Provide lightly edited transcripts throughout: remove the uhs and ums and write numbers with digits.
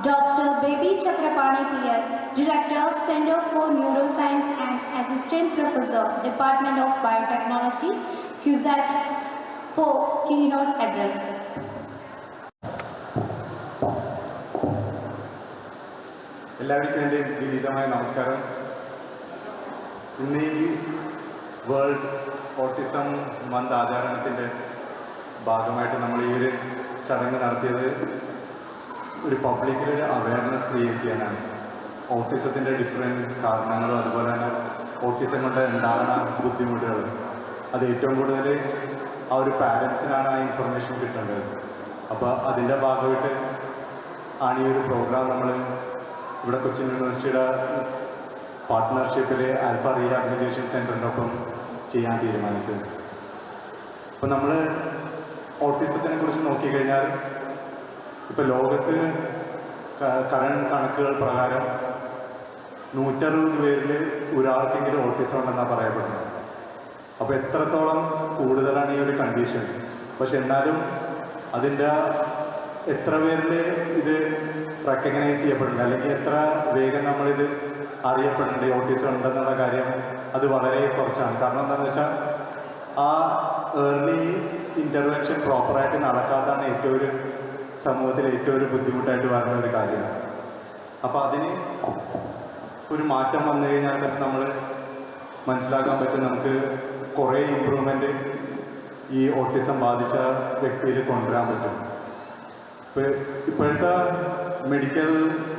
Dr. Baby Chakrapani PS, Director, Center for Neuroscience and Assistant Professor, Department of Biotechnology, CUSAT, for keynote address. എല്ലാവർക്കും എൻ്റെ വിനീതമായ നമസ്കാരം. ഇന്ന് ഈ വേൾഡ് ഓട്ടിസം മന്ത് ആചരണത്തിൻ്റെ ഭാഗമായിട്ട് നമ്മൾ ഈ ഒരു ചടങ്ങ് നടത്തിയത് ഒരു പബ്ലിക്കിലൊരു അവയർനെസ് ക്രിയേറ്റ് ചെയ്യാനാണ്. ഓട്ടിസത്തിൻ്റെ ഡിഫറെൻറ്റ് കാരണങ്ങളും അതുപോലെ തന്നെ ഓട്ടിസം കൊണ്ട് ഉണ്ടാകുന്ന ബുദ്ധിമുട്ടുകൾ അത് ഏറ്റവും കൂടുതൽ ആ ഒരു പാരൻസിനാണ് ആ ഇൻഫർമേഷൻ കിട്ടേണ്ടത്. അപ്പോൾ അതിൻ്റെ ഭാഗമായിട്ട് ആണ് ഈ ഒരു പ്രോഗ്രാം നമ്മൾ ഇവിടെ കൊച്ചിൻ യൂണിവേഴ്സിറ്റിയുടെ പാർട്ട്ണർഷിപ്പിൽ ആൽഫ റീഹാബിലിറ്റേഷൻ സെൻറ്ററിൻ്റെ ഒപ്പം ചെയ്യാൻ തീരുമാനിച്ചത്. അപ്പോൾ നമ്മൾ ഓട്ടിസത്തിനെ കുറിച്ച് നോക്കിക്കഴിഞ്ഞാൽ ഇപ്പോൾ ലോകത്ത് കറണ്ട് കണക്കുകൾ പ്രകാരം 160 പേരിൽ ഒരാൾക്കെങ്കിലും ഓട്ടിസം ഉണ്ടെന്നാണ് പറയപ്പെടുന്നത്. അപ്പോൾ എത്രത്തോളം കൂടുതലാണ് ഈ ഒരു കണ്ടീഷൻ. പക്ഷെ എന്നാലും അതിൻ്റെ എത്ര പേരിൽ ഇത് റെക്കഗ്നൈസ് ചെയ്യപ്പെടുന്നുണ്ട് അല്ലെങ്കിൽ എത്ര വേഗം നമ്മളിത് അറിയപ്പെടുന്നുണ്ട് ഓട്ടിസം ഉണ്ടെന്നുള്ള കാര്യം അത് വളരെ കുറച്ചാണ്. കാരണം എന്താണെന്ന് വെച്ചാൽ ആ ഏർലി ഇൻ്റർവെൻഷൻ പ്രോപ്പറായിട്ട് നടക്കാത്തതാണ് ഏറ്റവും ഒരു സമൂഹത്തിൽ ഏറ്റവും ഒരു ബുദ്ധിമുട്ടായിട്ട് വരുന്ന ഒരു കാര്യമാണ്. അപ്പോൾ അതിന് ഒരു മാറ്റം വന്നു കഴിഞ്ഞാൽ തന്നെ നമ്മൾ മനസ്സിലാക്കാൻ പറ്റും നമുക്ക് കുറേ ഇമ്പ്രൂവ്മെൻറ്റ് ഈ ഓട്ടിസം ബാധിച്ച വ്യക്തിയിൽ കൊണ്ടുവരാൻ പറ്റും. ഇപ്പോഴത്തെ മെഡിക്കൽ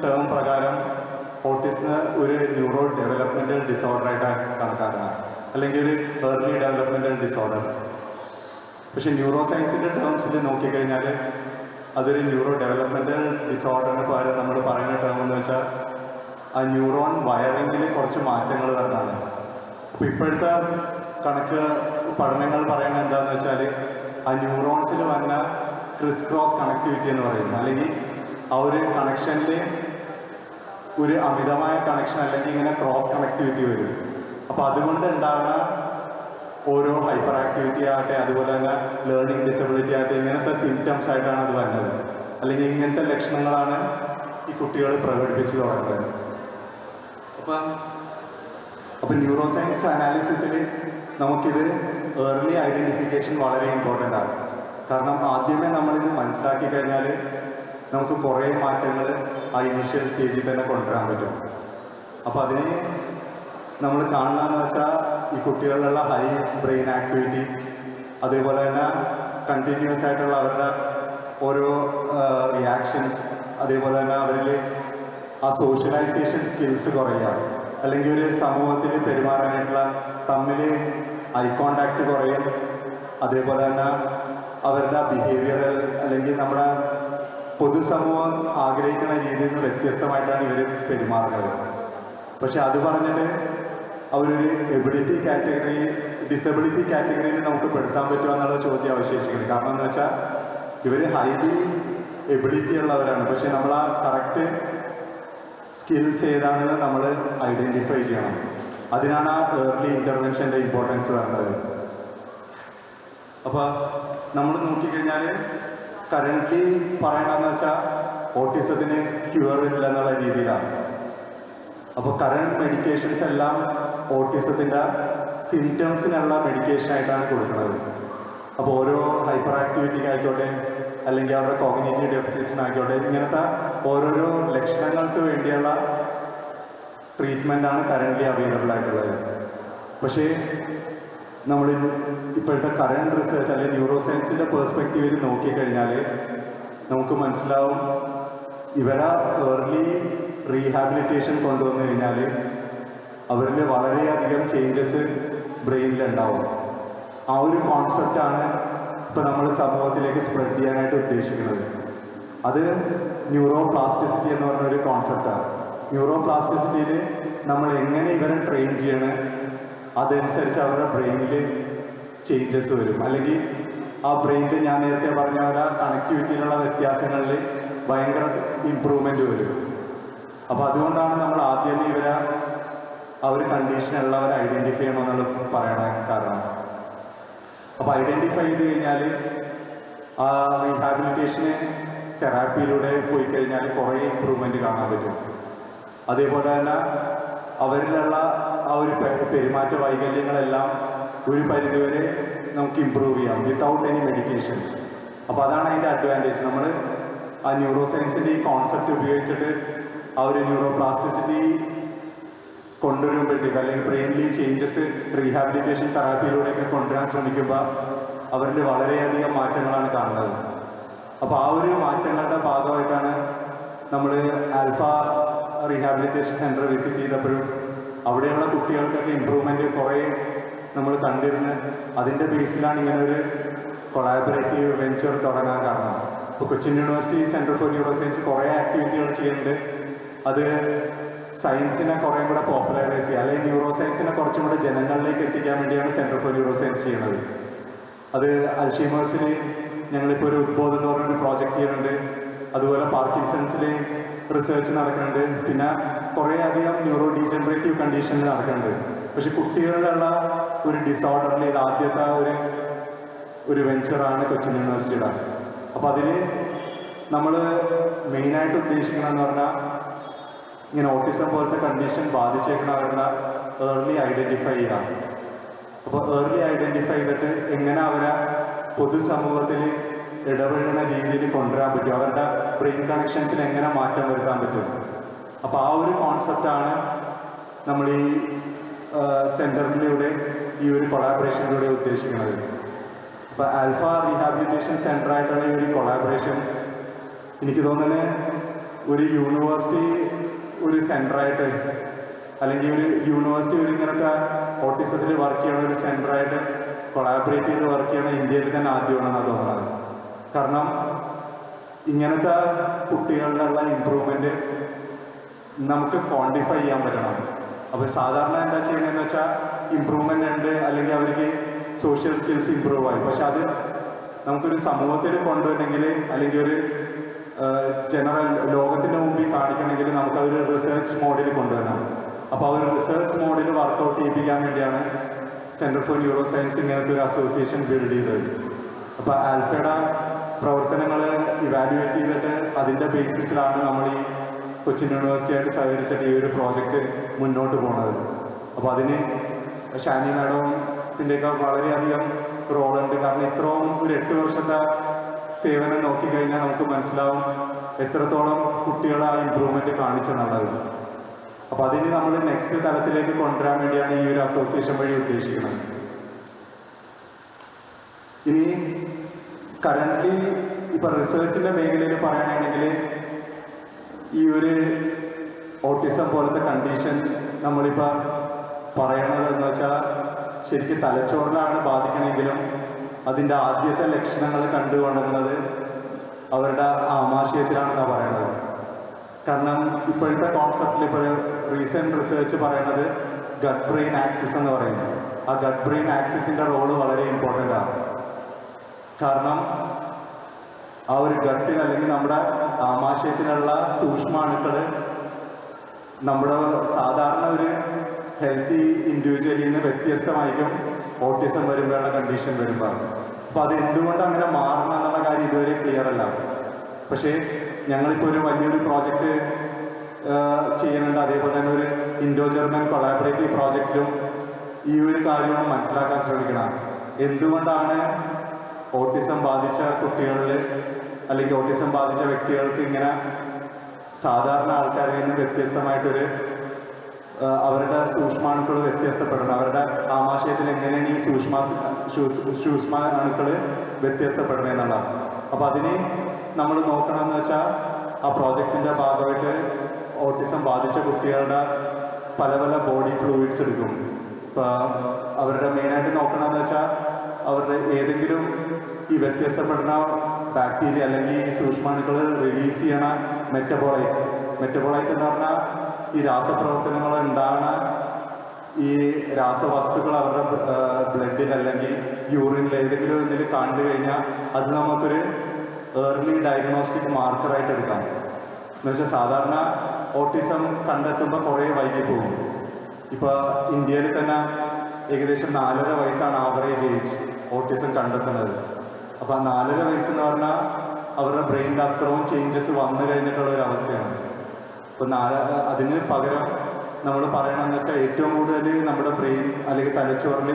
ടേം പ്രകാരം ഓട്ടിസം ഒരു ന്യൂറോ ഡെവലപ്മെൻറ്റൽ ഡിസോർഡറായിട്ടാണ് കണക്കാക്കുന്നത്, അല്ലെങ്കിൽ ഒരു ഏർലി ഡെവലപ്മെൻറ്റൽ ഡിസോർഡർ. പക്ഷേ ന്യൂറോ സയൻസിൻ്റെ ടേംസിൽ നോക്കിക്കഴിഞ്ഞാൽ അതൊരു ന്യൂറോ ഡെവലപ്മെൻറ്റൽ ഡിസോർഡറിന് പകരം നമ്മൾ പറയുന്ന ടേം എന്ന് വെച്ചാൽ ആ ന്യൂറോൺ വയറിങ്ങിൽ കുറച്ച് മാറ്റങ്ങൾ വരുന്നതാണ്. അപ്പോൾ ഇപ്പോഴത്തെ പഠനങ്ങൾ പറയുന്നത് എന്താണെന്ന് വെച്ചാൽ ആ ന്യൂറോൺസിൽ വന്ന ക്രിസ് ക്രോസ് കണക്ടിവിറ്റി എന്ന് പറയുന്നത്, അല്ലെങ്കിൽ ആ ഒരു കണക്ഷനിൽ ഒരു അമിതമായ കണക്ഷൻ അല്ലെങ്കിൽ ഇങ്ങനെ ക്രോസ് കണക്ടിവിറ്റി വരും. അപ്പോൾ അതുകൊണ്ട് ഉണ്ടാകുന്ന ഓരോ ഹൈപ്പർ ആക്ടിവിറ്റി ആകട്ടെ അതുപോലെ തന്നെ ലേണിംഗ് ഡിസബിലിറ്റി ആകട്ടെ ഇങ്ങനത്തെ സിംറ്റംസ് ആയിട്ടാണ് അത് വരുന്നത്, അല്ലെങ്കിൽ ഇങ്ങനത്തെ ലക്ഷണങ്ങളാണ് ഈ കുട്ടികൾ പ്രകടിപ്പിച്ച് തുടങ്ങുന്നത്. അപ്പം ന്യൂറോ സയൻസ് അനാലിസിസിൽ നമുക്കിത് ഏർലി ഐഡൻറ്റിഫിക്കേഷൻ വളരെ ഇമ്പോർട്ടൻ്റ് ആണ്. കാരണം ആദ്യമേ നമ്മളിത് മനസ്സിലാക്കി കഴിഞ്ഞാൽ നമുക്ക് കുറേ മാറ്റങ്ങൾ ആ ഇനീഷ്യൽ സ്റ്റേജിൽ തന്നെ കൊണ്ടുവരാൻ പറ്റും. അപ്പോൾ അതിന് നമ്മൾ കാണുന്നതെന്ന് വെച്ചാൽ ഈ കുട്ടികളിലുള്ള ഹൈ ബ്രെയിൻ ആക്ടിവിറ്റി, അതേപോലെ തന്നെ കണ്ടിന്യൂസ് ആയിട്ടുള്ള അവരുടെ ഓരോ റിയാക്ഷൻസ്, അതേപോലെ തന്നെ അവരിൽ ആ സോഷ്യലൈസേഷൻ സ്കിൽസ് കുറയുക, അല്ലെങ്കിൽ ഒരു സമൂഹത്തിൽ പെരുമാറാനായിട്ടുള്ള തമ്മിൽ ഐ കോണ്ടാക്റ്റ് കുറയും, അതേപോലെ തന്നെ അവരുടെ ബിഹേവിയറൽ അല്ലെങ്കിൽ നമ്മുടെ പൊതുസമൂഹം ആഗ്രഹിക്കുന്ന രീതിയിൽ നിന്ന് വ്യത്യസ്തമായിട്ടാണ് ഇവർ പെരുമാറുന്നത്. പക്ഷെ അത് പറഞ്ഞിട്ട് അവരൊരു എബിലിറ്റി കാറ്റഗറി ഡിസബിലിറ്റി കാറ്റഗറിയിൽ നമുക്ക് പെടുത്താൻ പറ്റുമോ എന്നുള്ള ചോദ്യം അവശേഷിക്കുന്നത്. കാരണം എന്ന് വെച്ചാൽ ഇവർ ഹൈലി എബിലിറ്റി ഉള്ളവരാണ്, പക്ഷെ നമ്മൾ ആ കറക്റ്റ് സ്കിൽസ് ഏതാണെന്ന് നമ്മൾ ഐഡൻറ്റിഫൈ ചെയ്യണം. അതിനാണ് ആ ഏർലി ഇൻ്റർവെൻഷൻ്റെ ഇമ്പോർട്ടൻസ് വരുന്നത്. അപ്പോൾ നമ്മൾ നോക്കിക്കഴിഞ്ഞാൽ കറൻ്റ്ലി പറയണമെന്ന് വെച്ചാൽ ഓട്ടിസത്തിന് ക്യൂർ ഇല്ല എന്നുള്ള രീതിയിലാണ്. അപ്പോൾ കറണ്ട് മെഡിക്കേഷൻസ് എല്ലാം ഓട്ടിസത്തിൻ്റെ സിംറ്റംസിനുള്ള മെഡിക്കേഷനായിട്ടാണ് കൊടുക്കുന്നത്. അപ്പോൾ ഓരോ ഹൈപ്പർ ആക്ടിവിറ്റിക്ക് ആയിക്കോട്ടെ അല്ലെങ്കിൽ അവരുടെ കോഗ്നിറ്റീവ് ഡെഫിസിറ്റ്സിനായിക്കോട്ടെ ഇങ്ങനത്തെ ഓരോരോ ലക്ഷണങ്ങൾക്ക് വേണ്ടിയുള്ള ട്രീറ്റ്മെൻറ്റാണ് കറൻ്റ്ലി അവൈലബിൾ ആയിട്ടുള്ളത്. പക്ഷേ നമ്മൾ ഇപ്പോഴത്തെ കറണ്ട് റിസർച്ച് അല്ലെങ്കിൽ ന്യൂറോ സയൻസിൻ്റെ പേഴ്സ്പെക്റ്റീവിൽ നോക്കിക്കഴിഞ്ഞാൽ നമുക്ക് മനസ്സിലാവും ഇവരെ ഏർലി റീഹാബിലിറ്റേഷൻ കൊണ്ടുവന്നു കഴിഞ്ഞാൽ അവരിൽ വളരെയധികം ചേഞ്ചസ് ബ്രെയിനിലുണ്ടാവും. ആ ഒരു കോൺസെപ്റ്റാണ് ഇപ്പോൾ നമ്മൾ സമൂഹത്തിലേക്ക് സ്പ്രെഡ് ചെയ്യാനായിട്ട് ഉദ്ദേശിക്കുന്നത്. അത് ന്യൂറോ പ്ലാസ്റ്റിസിറ്റി എന്ന് പറഞ്ഞൊരു കോൺസെപ്റ്റാണ്. ന്യൂറോ പ്ലാസ്റ്റിസിറ്റിയിൽ നമ്മൾ എങ്ങനെ ഇവരെ ട്രെയിൻ ചെയ്യണം അതനുസരിച്ച് അവരുടെ ബ്രെയിനിൽ ചേഞ്ചസ് വരും, അല്ലെങ്കിൽ ആ ബ്രെയിനിൽ ഞാൻ നേരത്തെ പറഞ്ഞ പോലെ കണക്ടിവിറ്റിയിലുള്ള വ്യത്യാസങ്ങളിൽ ഭയങ്കര ഇമ്പ്രൂവ്മെൻറ്റ് വരും. അപ്പോൾ അതുകൊണ്ടാണ് നമ്മൾ ആദ്യമേ ഇവരെ ആ ഒരു കണ്ടീഷനുള്ളവരെ ഐഡൻറ്റിഫൈ ചെയ്യണമെന്നുള്ള പറയണ കാരണം. അപ്പോൾ ഐഡൻറ്റിഫൈ ചെയ്ത് കഴിഞ്ഞാൽ ആ റീഹാബിലിറ്റേഷന് തെറാപ്പിയിലൂടെ പോയി കഴിഞ്ഞാൽ കുറേ ഇമ്പ്രൂവ്മെൻറ്റ് കാണാൻ പറ്റും. അതേപോലെ തന്നെ അവരിലുള്ള ആ ഒരു പെരുമാറ്റ വൈകല്യങ്ങളെല്ലാം ഒരു പരിധിവരെ നമുക്ക് ഇമ്പ്രൂവ് ചെയ്യാം വിത്തൗട്ട് എനി മെഡിക്കേഷൻ. അപ്പോൾ അതാണ് അതിൻ്റെ അഡ്വാൻറ്റേജ്. നമ്മൾ ആ ന്യൂറോ സയൻസിൻ്റെ ഈ കോൺസെപ്റ്റ് ഉപയോഗിച്ചിട്ട് ആ ഒരു ന്യൂറോപ്ലാസ്റ്റിസിറ്റി കൊണ്ടുവരുമ്പോഴത്തേക്ക് അല്ലെങ്കിൽ ബ്രെയിനിൽ ചേഞ്ചസ് റീഹാബിലിറ്റേഷൻ തെറാപ്പിയിലൂടെയൊക്കെ കൊണ്ടുവരാൻ ശ്രമിക്കുമ്പോൾ അവരിൽ വളരെയധികം മാറ്റങ്ങളാണ് കാണുന്നത്. അപ്പോൾ ആ ഒരു മാറ്റങ്ങളുടെ ഭാഗമായിട്ടാണ് നമ്മൾ ആൽഫ റീഹാബിലിറ്റേഷൻ സെൻറ്റർ വിസിറ്റ് ചെയ്തപ്പോഴും അവിടെയുള്ള കുട്ടികൾക്കൊക്കെ ഇമ്പ്രൂവ്മെൻറ്റ് കുറേ നമ്മൾ കണ്ടിരുന്ന് അതിൻ്റെ ബേസിലാണ് ഇങ്ങനെ ഒരു കൊളാബറേറ്റീവ് വെഞ്ചർ തുടങ്ങാൻ കാരണം. ഇപ്പോൾ Cochin university centre for neuro science കുറേ ആക്ടിവിറ്റികൾ ചെയ്യുന്നുണ്ട്. അത് സയൻസിനെ കുറേ കൂടെ പോപ്പുലറൈസ് ചെയ്യുക, അല്ലെങ്കിൽ ന്യൂറോ സയൻസിനെ കുറച്ചും കൂടെ ജനങ്ങളിലേക്ക് എത്തിക്കാൻ വേണ്ടിയാണ് സെൻറ്റർ ഫോർ ന്യൂറോ സയൻസ് ചെയ്യുന്നത്. അത് അൽഷീമേഴ്സിൽ ഞങ്ങളിപ്പോൾ ഒരു ഉദ്ബോധം എന്ന് പറഞ്ഞൊരു പ്രോജക്റ്റ് ചെയ്യുന്നുണ്ട്. അതുപോലെ പാർക്കിൻസൺസിൽ റിസർച്ച് നടക്കുന്നുണ്ട്. പിന്നെ കുറേ അധികം ന്യൂറോ ഡീജനറേറ്റീവ് കണ്ടീഷനിൽ നടക്കുന്നുണ്ട്. പക്ഷെ കുട്ടികളിലുള്ള ഒരു ഡിസോർഡറിൽ ഇത് ആദ്യത്തെ ഒരു വെഞ്ചറാണ് കൊച്ചിൻ യൂണിവേഴ്സിറ്റിയുടെ. അപ്പോൾ അതിൽ നമ്മൾ മെയിനായിട്ട് ഉദ്ദേശിക്കണമെന്ന് പറഞ്ഞാൽ ഇങ്ങനെ ഓട്ടിസം പോലത്തെ കണ്ടീഷൻ ബാധിച്ചേക്കുന്നവരുടെ ഏർലി ഐഡൻറ്റിഫൈ ചെയ്യാം. അപ്പോൾ ഏർലി ഐഡൻറ്റിഫൈ ചെയ്തിട്ട് എങ്ങനെ അവരെ പൊതുസമൂഹത്തിൽ ഇടപെടുന്ന രീതിയിൽ കൊണ്ടുവരാൻ പറ്റും, അവരുടെ ബ്രെയിൻ കണക്ഷൻസിൽ എങ്ങനെ മാറ്റം വരുത്താൻ പറ്റും. അപ്പോൾ ആ ഒരു കോൺസെപ്റ്റാണ് നമ്മൾ ഈ സെൻറ്ററിലൂടെ ഈ ഒരു കൊളാബറേഷനിലൂടെ ഉദ്ദേശിക്കുന്നത്. അപ്പോൾ ആൽഫ റീഹാബിലിറ്റേഷൻ സെൻ്ററായിട്ടുള്ള ഈ ഒരു കൊളാബറേഷൻ എനിക്ക് തോന്നുന്നത് ഒരു യൂണിവേഴ്സിറ്റി ഒരു സെൻ്ററായിട്ട് അല്ലെങ്കിൽ ഒരു യൂണിവേഴ്സിറ്റി ഒരു ഇങ്ങനത്തെ ഓട്ടിസത്തിൽ വർക്ക് ചെയ്യണ ഒരു സെൻ്ററായിട്ട് കൊളാബറേറ്റ് ചെയ്ത് വർക്ക് ചെയ്യണ ഇന്ത്യയിൽ തന്നെ ആദ്യമാണെന്നാണ് തോന്നുന്നത്. കാരണം ഇങ്ങനത്തെ കുട്ടികളിലുള്ള ഇമ്പ്രൂവ്മെൻറ്റ് നമുക്ക് ക്വാണ്ടിഫൈ ചെയ്യാൻ പറ്റണം. അപ്പോൾ സാധാരണ എന്താ ചെയ്യണമെന്ന് വെച്ചാൽ ഇമ്പ്രൂവ്മെൻ്റ് ഉണ്ട്, അല്ലെങ്കിൽ അവർക്ക് സോഷ്യൽ സ്കിൽസ് ഇമ്പ്രൂവ് ആയി. പക്ഷെ അത് നമുക്കൊരു സമൂഹത്തിൽ കൊണ്ടുവരണമെങ്കിൽ അല്ലെങ്കിൽ ഒരു ജനറൽ ലോകത്തിൻ്റെ മുമ്പിൽ കാണിക്കണമെങ്കിൽ നമുക്കതൊരു റിസർച്ച് മോഡിൽ കൊണ്ടുവരണം. അപ്പോൾ ആ ഒരു റിസർച്ച് മോഡിൽ വർക്കൗട്ട് ചെയ്യിപ്പിക്കാൻ വേണ്ടിയാണ് സെൻറ്റർ ഫോർ ന്യൂറോ സയൻസ് ഇങ്ങനത്തെ ഒരു അസോസിയേഷൻ ബിൽഡ് ചെയ്തത്. അപ്പോൾ ആൽഫയുടെ പ്രവർത്തനങ്ങൾ ഇവാലുവേറ്റ് ചെയ്തിട്ട് അതിൻ്റെ ബേസിസിലാണ് നമ്മൾ ഈ കൊച്ചിൻ യൂണിവേഴ്സിറ്റിയായിട്ട് സഹകരിച്ചിട്ട് ഈ ഒരു പ്രോജക്റ്റ് മുന്നോട്ട് പോകുന്നത്. അപ്പോൾ അതിന് ഷാനി മാഡത്തിൻ്റെയൊക്കെ വളരെയധികം റോളുണ്ട്. കാരണം ഇത്രയും ഒരു 8 വർഷത്തെ സേവനം നോക്കിക്കഴിഞ്ഞാൽ നമുക്ക് മനസ്സിലാവും എത്രത്തോളം കുട്ടികൾ ആ ഇമ്പ്രൂവ്മെൻറ്റ് കാണിച്ചെന്നുള്ളത്. അപ്പോൾ അതിന് നമ്മൾ നെക്സ്റ്റ് തലത്തിലേക്ക് കൊണ്ടുവരാൻ വേണ്ടിയാണ് ഈ ഒരു അസോസിയേഷൻ വഴി ഉദ്ദേശിക്കുന്നത്. ഇനി കറൻ്റ്ലി ഇപ്പോൾ റിസർച്ചിൻ്റെ മേഖലയിൽ പറയുകയാണെങ്കിൽ ഈ ഒരു ഓട്ടിസം പോലത്തെ കണ്ടീഷൻ നമ്മളിപ്പോൾ പറയണതെന്ന് വെച്ചാൽ ശരിക്കും തലച്ചോറിലാണ് ബാധിക്കണമെങ്കിലും അതിൻ്റെ ആദ്യത്തെ ലക്ഷണങ്ങൾ കണ്ടുകൊണ്ടുവന്നത് അവരുടെ ആമാശയത്തിലാണെന്നാണ് പറയുന്നത്. കാരണം ഇപ്പോഴത്തെ കോൺസെപ്റ്റിൽ ഇപ്പോൾ റീസെൻറ്റ് റിസർച്ച് പറയുന്നത് ഗട്ട് ബ്രെയിൻ ആക്സിസ് എന്ന് പറയുന്നത്. ആ ഗട്ട് ബ്രെയിൻ ആക്സിസിൻ്റെ റോള് വളരെ ഇമ്പോർട്ടൻ്റ് ആണ്. കാരണം ആ ഒരു ഗട്ടിൽ അല്ലെങ്കിൽ നമ്മുടെ ആമാശയത്തിലുള്ള സൂക്ഷ്മാണുക്കൾ നമ്മുടെ സാധാരണ ഒരു ഹെൽത്തി ഇൻഡിവിജ്വലിൽ നിന്ന് വ്യത്യസ്തമായിരിക്കും ഓട്ടിസം വരുമ്പോഴുള്ള കണ്ടീഷൻ വരുമ്പോൾ. അപ്പോൾ അത് എന്തുകൊണ്ട് അങ്ങനെ മാറണം എന്നുള്ള കാര്യം ഇതുവരെ ക്ലിയർ അല്ല. പക്ഷേ ഞങ്ങളിപ്പോൾ ഒരു വലിയൊരു പ്രോജക്റ്റ് ചെയ്യുന്നുണ്ട്. അതേപോലെ തന്നെ ഒരു ഇൻഡോ ജർമ്മൻ കൊളാബറേറ്റീവ് പ്രോജക്റ്റിലും ഈ ഒരു കാര്യമാണ് മനസ്സിലാക്കാൻ ശ്രമിക്കണം. എന്തുകൊണ്ടാണ് ഓട്ടിസം ബാധിച്ച കുട്ടികളിൽ അല്ലെങ്കിൽ ഓട്ടിസം ബാധിച്ച വ്യക്തികൾക്ക് ഇങ്ങനെ സാധാരണ ആൾക്കാരിൽ നിന്ന് വ്യത്യസ്തമായിട്ടൊരു അവരുടെ സൂക്ഷ്മാണുക്കൾ വ്യത്യസ്തപ്പെടണം, അവരുടെ ആമാശയത്തിൽ എങ്ങനെയാണ് ഈ സൂക്ഷ്മാണുക്കൾ വ്യത്യസ്തപ്പെടണം എന്നുള്ളതാണ്. അപ്പോൾ അതിന് നമ്മൾ നോക്കണമെന്ന് വെച്ചാൽ ആ പ്രോജക്റ്റിൻ്റെ ഭാഗമായിട്ട് ഓട്ടിസം ബാധിച്ച കുട്ടികളുടെ പല പല ബോഡി ഫ്ലൂയിഡ്സ് എടുക്കും. ഇപ്പോൾ അവരുടെ മെയിനായിട്ട് നോക്കണമെന്ന് വെച്ചാൽ അവരുടെ ഏതെങ്കിലും ഈ വ്യത്യസ്തപ്പെടുന്ന ബാക്ടീരിയ അല്ലെങ്കിൽ ഈ സൂക്ഷ്മാണുക്കൾ റിലീസ് ചെയ്യണ മെറ്റബോളൈറ്റ് എന്ന് പറഞ്ഞാൽ ഈ രാസപ്രവർത്തനങ്ങൾ ഉണ്ടാകുന്ന ഈ രാസവസ്തുക്കൾ അവരുടെ ബ്ലഡിൽ അല്ലെങ്കിൽ യൂറിനിൽ ഏതെങ്കിലും ഇതിൽ കണ്ടു കഴിഞ്ഞാൽ അത് നമുക്കൊരു ഏർലി ഡയഗ്നോസ്റ്റിക് മാർക്കറായിട്ട് എടുക്കാം. എന്നുവെച്ചാൽ സാധാരണ ഓട്ടിസം കണ്ടെത്തുമ്പോൾ കുറേ വൈകി പോകും. ഇപ്പോൾ ഇന്ത്യയിൽ തന്നെ ഏകദേശം 4.5 വയസ്സാണ് ആവറേജ് ഏജ് ഓട്ടിസം കണ്ടെത്തുന്നത്. അപ്പോൾ ആ 4.5 വയസ്സെന്ന് പറഞ്ഞാൽ അവരുടെ ബ്രെയിനിൽ അത്രയും ചേഞ്ചസ് വന്നു കഴിഞ്ഞിട്ടുള്ള ഒരു അവസ്ഥയാണ്. അപ്പോൾ അതിന് പകരം നമ്മൾ പറയണമെന്ന് വെച്ചാൽ ഏറ്റവും കൂടുതൽ നമ്മുടെ ബ്രെയിൻ അല്ലെങ്കിൽ തലച്ചോറിൽ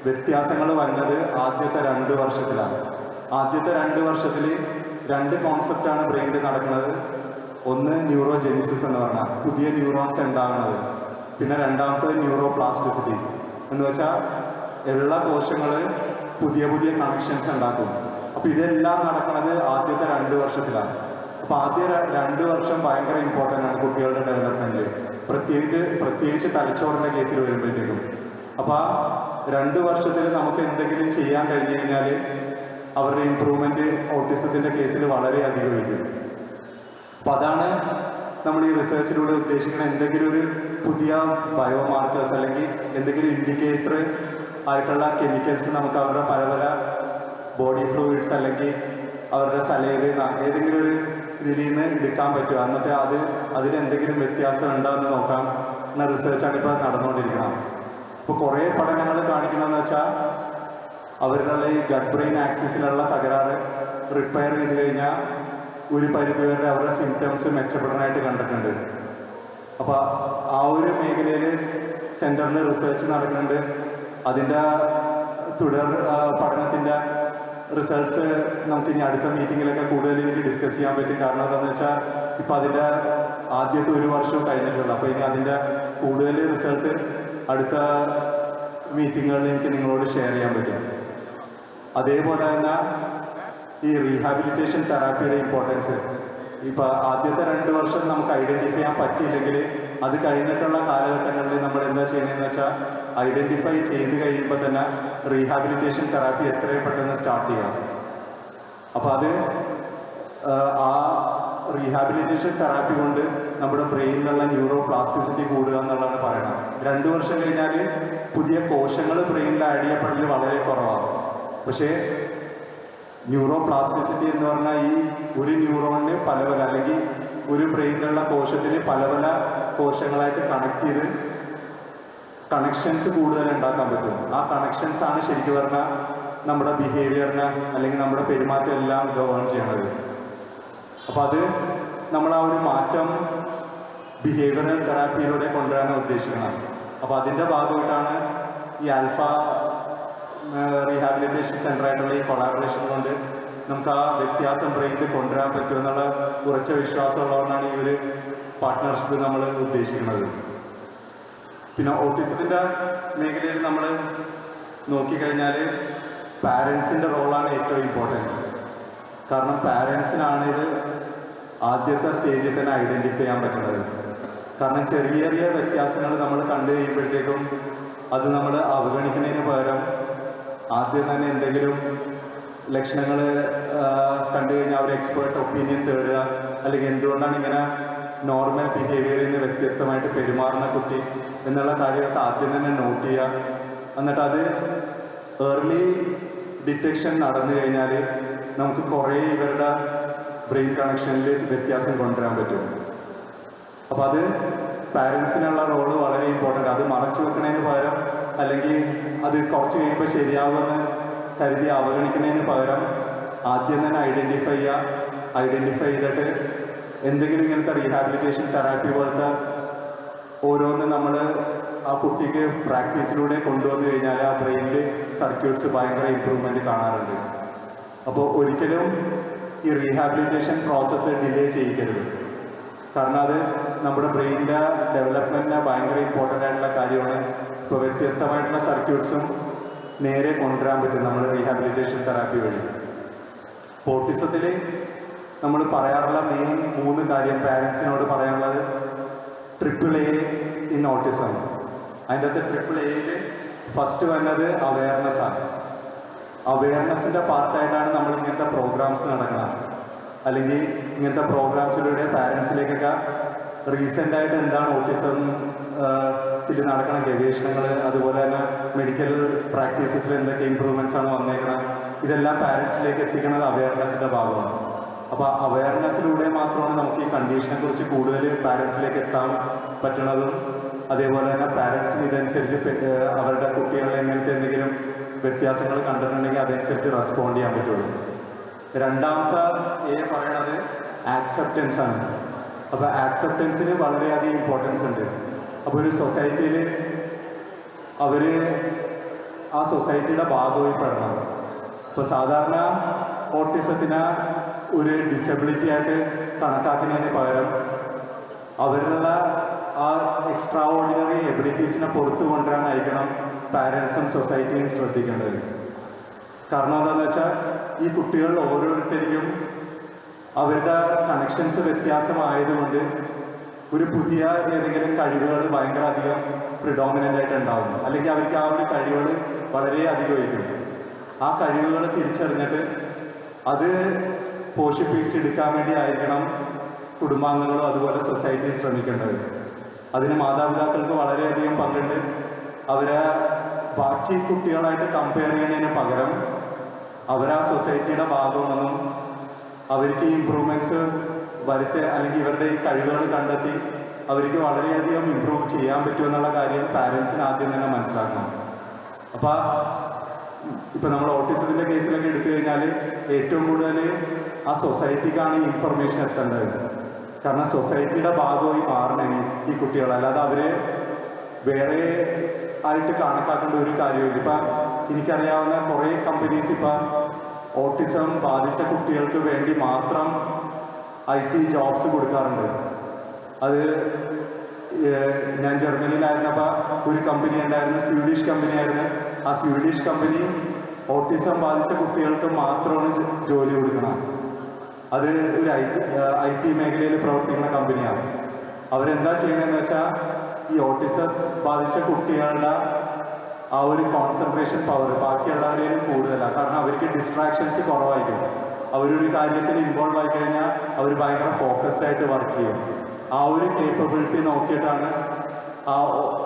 വ്യത്യാസങ്ങൾ വന്നത് ആദ്യത്തെ 2 വർഷത്തിലാണ്. ആദ്യത്തെ 2 വർഷത്തിൽ 2 കോൺസെപ്റ്റാണ് ബ്രെയിനിൽ നടക്കുന്നത്. ഒന്ന് ന്യൂറോജെനിസിസ് എന്ന് പറഞ്ഞാൽ പുതിയ ന്യൂറോൺസ് ഉണ്ടാകുന്നത്. പിന്നെ രണ്ടാമത്തത് ന്യൂറോപ്ലാസ്റ്റിസിറ്റി എന്ന് വെച്ചാൽ ഉള്ള കോശങ്ങൾ പുതിയ പുതിയ കണക്ഷൻസ് ഉണ്ടാക്കും. അപ്പോൾ ഇതെല്ലാം നടക്കുന്നത് ആദ്യത്തെ 2 വർഷത്തിലാണ്. അപ്പോൾ ആദ്യ 2 വർഷം ഭയങ്കര ഇമ്പോർട്ടൻ്റ് ആണ് കുട്ടികളുടെ ഡെവലപ്മെൻറ്റിൽ, പ്രത്യേകിച്ച് തലച്ചോറിൻ്റെ കേസിൽ വരുമ്പോഴത്തേക്കും. അപ്പോൾ ആ 2 വർഷത്തിൽ നമുക്ക് എന്തെങ്കിലും ചെയ്യാൻ കഴിഞ്ഞു കഴിഞ്ഞാൽ അവരുടെ ഇമ്പ്രൂവ്മെൻറ്റ് ഓട്ടിസത്തിൻ്റെ കേസിൽ വളരെ അധികമായിരിക്കും. അപ്പോൾ അതാണ് നമ്മൾ ഈ റിസർച്ചിലൂടെ ഉദ്ദേശിക്കുന്ന എന്തെങ്കിലും ഒരു പുതിയ ബയോമാർക്കേഴ്സ് അല്ലെങ്കിൽ എന്തെങ്കിലും ഇൻഡിക്കേറ്റർ ആയിട്ടുള്ള കെമിക്കൽസ് നമുക്ക് അവരുടെ പല പല ബോഡി ഫ്ലൂയിഡ്സ് അല്ലെങ്കിൽ അവരുടെ സലൈവയിൽ നിന്ന് ഏതെങ്കിലും ഒരു ഇതിൽ നിന്ന് എടുക്കാൻ പറ്റുമോ, എന്നിട്ട് അതിലെന്തെങ്കിലും വ്യത്യാസം ഉണ്ടോ എന്ന് നോക്കാം എന്ന റിസർച്ചാണ് ഇപ്പോൾ നടന്നുകൊണ്ടിരിക്കുന്നത്. ഇപ്പോൾ കുറേ പഠനങ്ങൾ കാണിക്കണമെന്ന് വെച്ചാൽ അവരുടെ ഈ ഗട്ട് ബ്രെയിൻ ആക്സിസിലുള്ള തകരാറ് റിപ്പയർ ചെയ്ത് കഴിഞ്ഞാൽ ഒരു പരിധിവരെ അവരുടെ സിംറ്റംസ് മെച്ചപ്പെടാനായിട്ട് കണ്ടിട്ടുണ്ട്. അപ്പോൾ ആ ഒരു മേഖലയിൽ സെൻറ്ററിൽ റിസർച്ച് നടക്കുന്നുണ്ട്. അതിൻ്റെ തുടർ പഠനത്തിൻ്റെ റിസൾട്ട്സ് നമുക്ക് ഇനി അടുത്ത മീറ്റിങ്ങിലൊക്കെ കൂടുതൽ എനിക്ക് ഡിസ്കസ് ചെയ്യാൻ പറ്റും. കാരണം എന്താണെന്ന് വെച്ചാൽ ഇപ്പം അതിൻ്റെ ആദ്യത്തെ 1 വർഷവും കഴിഞ്ഞിട്ടുള്ളൂ. അപ്പോൾ ഇനി അതിൻ്റെ കൂടുതൽ റിസൾട്ട് അടുത്ത മീറ്റിങ്ങുകളിൽ എനിക്ക് നിങ്ങളോട് ഷെയർ ചെയ്യാൻ പറ്റും. അതേപോലെ തന്നെ ഈ റീഹാബിലിറ്റേഷൻ തെറാപ്പിയുടെ ഇമ്പോർട്ടൻസ് ഇപ്പോൾ ആദ്യത്തെ 2 വർഷം നമുക്ക് ഐഡൻറ്റിഫൈ ചെയ്യാൻ പറ്റിയില്ലെങ്കിൽ അത് കഴിഞ്ഞിട്ടുള്ള കാലഘട്ടങ്ങളിൽ നമ്മൾ എന്താ ചെയ്യുന്നതെന്ന് വെച്ചാൽ ഐഡൻറ്റിഫൈ ചെയ്ത് കഴിയുമ്പോൾ തന്നെ റീഹാബിലിറ്റേഷൻ തെറാപ്പി എത്രയും പെട്ടെന്ന് സ്റ്റാർട്ട് ചെയ്യാം. അപ്പോൾ അത് ആ റീഹാബിലിറ്റേഷൻ തെറാപ്പി കൊണ്ട് നമ്മുടെ ബ്രെയിനിലുള്ള ന്യൂറോ പ്ലാസ്റ്റിസിറ്റി കൂടുക എന്നുള്ളതാണ് പറയുന്നത്. 2 വർഷം കഴിഞ്ഞാൽ പുതിയ കോശങ്ങൾ ബ്രെയിനിൽ ആഡ് ചെയ്യപ്പെടൽ വളരെ കുറവാണ്. പക്ഷേ ന്യൂറോ പ്ലാസ്റ്റിസിറ്റി എന്ന് പറഞ്ഞാൽ ഈ ഒരു ന്യൂറോണിന് പല പല അല്ലെങ്കിൽ ഒരു ബ്രെയിനിലുള്ള കോശത്തിൽ പല പല കോശങ്ങളായിട്ട് കണക്ട് ചെയ്ത് കണക്ഷൻസ് കൂടുതൽ ഉണ്ടാക്കാൻ പറ്റും. ആ കണക്ഷൻസ് ആണ് ശരിക്കും പറഞ്ഞാൽ നമ്മുടെ ബിഹേവിയറിനെ അല്ലെങ്കിൽ നമ്മുടെ പെരുമാറ്റം എല്ലാം ഗവേൺ ചെയ്യണത്. അപ്പോൾ അത് നമ്മൾ ആ ഒരു മാറ്റം ബിഹേവിയറൽ തെറാപ്പിയിലൂടെ കൊണ്ടുവരാൻ ഉദ്ദേശിക്കണം. അപ്പോൾ അതിൻ്റെ ഭാഗമായിട്ടാണ് ഈ ആൽഫ റീഹാബിലിറ്റേഷൻ സെൻ്ററായിട്ടുള്ള ഈ കൊളാബറേഷൻ കൊണ്ട് നമുക്ക് ആ വ്യത്യാസം ബ്രെയിനിൽ കൊണ്ടുവരാൻ പറ്റുമെന്നുള്ള ഉറച്ച വിശ്വാസമുള്ളതുകൊണ്ടാണ് ഈ ഒരു പാർട്ട്ണർഷിപ്പ് നമ്മൾ ഉദ്ദേശിക്കുന്നത്. പിന്നെ ഓട്ടിസത്തിൻ്റെ മേഖലയിൽ നമ്മൾ നോക്കിക്കഴിഞ്ഞാൽ പാരൻസിൻ്റെ റോളാണ് ഏറ്റവും ഇമ്പോർട്ടൻറ്റ്. കാരണം പാരൻസിനാണ് ഇത് ആദ്യത്തെ സ്റ്റേജിൽ തന്നെ ഐഡൻറ്റിഫൈ ചെയ്യാൻ പറ്റുന്നത്. കാരണം ചെറിയ ചെറിയ വ്യത്യാസങ്ങൾ നമ്മൾ കണ്ടു കഴിയുമ്പോഴത്തേക്കും അത് നമ്മൾ അവഗണിക്കുന്നതിന് പകരം ആദ്യം തന്നെ എന്തെങ്കിലും ലക്ഷണങ്ങൾ കണ്ടു കഴിഞ്ഞാൽ അവർ എക്സ്പേർട്ട് ഒപ്പീനിയൻ തേടുക, അല്ലെങ്കിൽ എന്തുകൊണ്ടാണ് ഇങ്ങനെ നോർമൽ ബിഹേവിയറിൽ നിന്ന് വ്യത്യസ്തമായിട്ട് പെരുമാറുന്ന കുട്ടി എന്നുള്ള കാര്യമൊക്കെ ആദ്യം തന്നെ നോട്ട് ചെയ്യുക. എന്നിട്ട് അത് ഏർലി ഡിറ്റക്ഷൻ നടന്നു കഴിഞ്ഞാൽ നമുക്ക് കുറേ ഇവരുടെ ബ്രെയിൻ കണക്ഷനിൽ വ്യത്യാസം കൊണ്ടുവരാൻ പറ്റും. അപ്പോൾ അത് പാരൻസിനുള്ള റോള് വളരെ ഇമ്പോർട്ടൻ്റ്. അത് മറച്ചു വെക്കുന്നതിന് പകരം അല്ലെങ്കിൽ അത് കുറച്ച് കഴിയുമ്പോൾ ശരിയാവുമെന്ന് കരുതി അവഗണിക്കുന്നതിന് പകരം ആദ്യം തന്നെ ഐഡൻറ്റിഫൈ ചെയ്തിട്ട് എന്തെങ്കിലും ഇങ്ങനത്തെ റീഹാബിലിറ്റേഷൻ തെറാപ്പി പോലത്തെ ഓരോന്ന് നമ്മൾ ആ കുട്ടിക്ക് പ്രാക്ടീസിലൂടെ കൊണ്ടുവന്നു കഴിഞ്ഞാൽ ആ ബ്രെയിനിൽ സർക്യൂട്ട്സ് ഭയങ്കര ഇമ്പ്രൂവ്മെൻറ്റ് കാണാറുണ്ട്. അപ്പോൾ ഒരിക്കലും ഈ റീഹാബിലിറ്റേഷൻ പ്രോസസ്സ് ഡിലേ ചെയ്യിക്കരുത്. കാരണം അത് നമ്മുടെ ബ്രെയിനിൻ്റെ ഡെവലപ്മെൻറ്റിന് ഭയങ്കര ഇമ്പോർട്ടൻ്റ് ആയിട്ടുള്ള കാര്യമാണ്. ഇപ്പോൾ വ്യത്യസ്തമായിട്ടുള്ള സർക്യൂട്ട്സും നേരെ കൊണ്ടുവരാൻ പറ്റും നമ്മൾ റീഹാബിലിറ്റേഷൻ തെറാപ്പി വഴി. ഓട്ടിസത്തിൽ നമ്മൾ പറയാറുള്ള മെയിൻ 3 കാര്യം പാരൻസിനോട് പറയാനുള്ളത് AAA ഇൻ ഓട്ടിസം. അതിൻ്റെ അകത്ത് AAAയിൽ ഫസ്റ്റ് വന്നത് അവെയർനെസ്സാണ്. അവെയർനെസ്സിൻ്റെ പാർട്ടായിട്ടാണ് നമ്മൾ ഇങ്ങനത്തെ പ്രോഗ്രാംസ് നടക്കുന്നത്. അല്ലെങ്കിൽ ഇങ്ങനത്തെ പ്രോഗ്രാംസിലൂടെ പാരൻസിലേക്കൊക്കെ റീസെൻ്റായിട്ട് എന്താണ് ഓട്ടിസം ഇതിൽ നടക്കുന്ന ഗവേഷണങ്ങൾ, അതുപോലെ തന്നെ മെഡിക്കൽ പ്രാക്ടീസസിൽ എന്തൊക്കെ ഇമ്പ്രൂവ്മെൻറ്റ്സ് ആണ് വന്നേക്കുന്നത്, ഇതെല്ലാം പാരൻസിലേക്ക് എത്തിക്കുന്നത് അവെയർനെസ്സിൻ്റെ ഭാഗമാണ്. അപ്പോൾ അവെയർനെസ്സിലൂടെ മാത്രമാണ് നമുക്ക് ഈ കണ്ടീഷനെ കുറിച്ച് കൂടുതൽ പാരൻസിലേക്ക് എത്താൻ പറ്റുന്നതും അതേപോലെ തന്നെ പാരൻസിന് ഇതനുസരിച്ച് അവരുടെ കുട്ടികളിൽ എങ്ങനത്തെ എന്തെങ്കിലും വ്യത്യാസങ്ങൾ കണ്ടിട്ടുണ്ടെങ്കിൽ അതനുസരിച്ച് റെസ്പോണ്ട് ചെയ്യാൻ പറ്റുള്ളൂ. രണ്ടാമത്തെ പറയണത് ആക്സെപ്റ്റൻസ് ആണ്. അപ്പോൾ ആക്സെപ്റ്റൻസിന് വളരെയധികം ഇമ്പോർട്ടൻസ് ഉണ്ട്. അപ്പോൾ ഒരു സൊസൈറ്റിയിൽ അവർ ആ സൊസൈറ്റിയുടെ ഭാഗമായി പെടണം. ഇപ്പോൾ സാധാരണ ഓട്ടിസത്തിനെ ഒരു ഡിസബിലിറ്റി ആയിട്ട് കണക്കാക്കുന്നതിന് പകരം അവരുടെ ആ എക്സ്ട്രാ ഓർഡിനറി എബിലിറ്റീസിനെ പുറത്തു കൊണ്ടുവരാനായിരിക്കണം പാരൻസും സൊസൈറ്റിയും ശ്രദ്ധിക്കേണ്ടത്. കാരണം എന്താണെന്ന് വെച്ചാൽ ഈ കുട്ടികൾ ഓരോരുത്തരെയും അവരുടെ കണക്ഷൻസ് വ്യത്യാസമായതുകൊണ്ട് ഒരു പുതിയ ഏതെങ്കിലും കഴിവുകൾ ഭയങ്കര അധികം പ്രിഡോമിനൻ്റ് ആയിട്ട് ഉണ്ടാവും, അല്ലെങ്കിൽ അവർക്ക് ആ ഒരു കഴിവുകൾ വളരെ അധികമായിരിക്കും. ആ കഴിവുകൾ തിരിച്ചറിഞ്ഞിട്ട് അത് പോഷിപ്പിച്ചെടുക്കാൻ വേണ്ടി ആയിരിക്കണം കുടുംബാംഗങ്ങളും അതുപോലെ സൊസൈറ്റിയും ശ്രമിക്കേണ്ടത്. അതിന് മാതാപിതാക്കൾക്ക് വളരെയധികം പങ്കുണ്ട്. അവരെ ബാക്കി കുട്ടികളായിട്ട് കമ്പയർ ചെയ്യുന്നതിന് പകരം അവരാ സൊസൈറ്റിയുടെ ഭാഗമാണെന്നും അവർക്ക് ഈ ഇമ്പ്രൂവ്മെൻറ്റ്സ് വരുത്തി അല്ലെങ്കിൽ ഇവരുടെ ഈ കഴിവുകൾ കണ്ടെത്തി അവർക്ക് വളരെയധികം ഇമ്പ്രൂവ് ചെയ്യാൻ പറ്റുമെന്നുള്ള കാര്യം പാരൻസിന് ആദ്യം തന്നെ മനസ്സിലാക്കണം. അപ്പോൾ ഇപ്പോൾ നമ്മൾ ഓട്ടിസത്തിൻ്റെ കേസിലൊക്കെ എടുത്തു കഴിഞ്ഞാൽ ഏറ്റവും കൂടുതൽ ആ സൊസൈറ്റിക്കാണ് ഈ ഇൻഫർമേഷൻ എത്തേണ്ടത്. കാരണം സൊസൈറ്റിയുടെ ഭാഗമായി മാറണമെങ്കിൽ ഈ കുട്ടികൾ, അല്ലാതെ അവർ വേറെ ആയിട്ട് കണക്കാക്കേണ്ട ഒരു കാര്യമില്ല. ഇപ്പം എനിക്കറിയാവുന്ന കുറേ കമ്പനീസ് ഇപ്പം ഓട്ടിസം ബാധിച്ച കുട്ടികൾക്ക് വേണ്ടി മാത്രം IT ജോബ്സ് കൊടുക്കാറുണ്ട്. അത് ഞാൻ ജർമ്മനിയിലായിരുന്നപ്പോൾ ഒരു കമ്പനി ഉണ്ടായിരുന്നു, സ്വീഡിഷ് കമ്പനിയായിരുന്നു. ആ സ്വീഡിഷ് കമ്പനി ഓട്ടിസം ബാധിച്ച കുട്ടികൾക്ക് മാത്രമാണ് ജോലി കൊടുക്കണം. അത് ഒരു IT മേഖലയിൽ പ്രവർത്തിക്കുന്ന കമ്പനിയാണ്. അവരെന്താ ചെയ്യണമെന്ന് വെച്ചാൽ ഈ ഓട്ടിസം ബാധിച്ച കുട്ടികളുടെ ആ ഒരു കോൺസെൻട്രേഷൻ പവർ ബാക്കിയുള്ളവരേലും കൂടുതലാണ്. കാരണം അവർക്ക് ഡിസ്ട്രാക്ഷൻസ് കുറവായിരിക്കും. അവരൊരു കാര്യത്തിൽ ഇൻവോൾവ് ആയി കഴിഞ്ഞാൽ അവർ ഭയങ്കര ഫോക്കസ്ഡ് ആയിട്ട് വർക്ക് ചെയ്യും. ആ ഒരു കേപ്പബിലിറ്റി നോക്കിയിട്ടാണ് ആ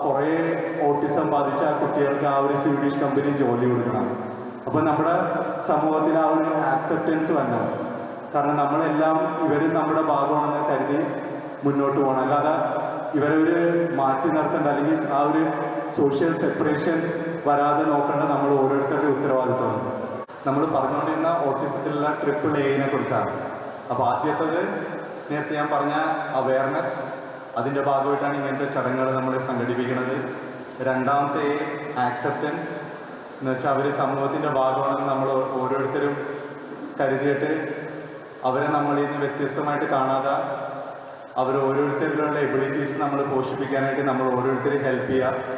കുറേ ഓട്ടിസം ബാധിച്ച കുട്ടികൾക്ക് ആ ഒരു സ്വീഡിഷ് കമ്പനി ജോലി കൊടുക്കണം. അപ്പോൾ നമ്മുടെ സമൂഹത്തിൽ ആ ഒരു ആക്സെപ്റ്റൻസ് വരണം. കാരണം നമ്മളെല്ലാം ഇവരും നമ്മുടെ ഭാഗമാണെന്ന് കരുതി മുന്നോട്ട് പോകണം. അല്ലാതെ ഇവരൊരു മാറ്റി നിർത്തേണ്ട അല്ലെങ്കിൽ ആ ഒരു സോഷ്യൽ സെപ്പറേഷൻ വരാതെ നോക്കേണ്ട നമ്മൾ ഓരോരുത്തരുടെ ഉത്തരവാദിത്വമാണ്. നമ്മൾ പറഞ്ഞുകൊണ്ടിരുന്ന ഓട്ടിസത്തിലുള്ള AAA കുറിച്ചാണ്. അപ്പോൾ ആദ്യത്തേത് നേരത്തെ ഞാൻ പറഞ്ഞ അവെയർനെസ്, അതിൻ്റെ ഭാഗമായിട്ടാണ് ഇങ്ങനത്തെ ചടങ്ങുകൾ നമ്മൾ സംഘടിപ്പിക്കുന്നത്. രണ്ടാമത്തെ ആക്സെപ്റ്റൻസ് എന്ന് വെച്ചാൽ അവർ സമൂഹത്തിൻ്റെ ഭാഗമാണെന്ന് നമ്മൾ ഓരോരുത്തരും കരുതിയിട്ട് അവരെ നമ്മളിൽ നിന്ന് വ്യത്യസ്തമായിട്ട് കാണാതെ അവർ ഓരോരുത്തരിലുള്ള എബിലിറ്റീസ് നമ്മൾ പോഷിപ്പിക്കാനായിട്ട് നമ്മൾ ഓരോരുത്തരും ഹെൽപ്പ് ചെയ്യുക.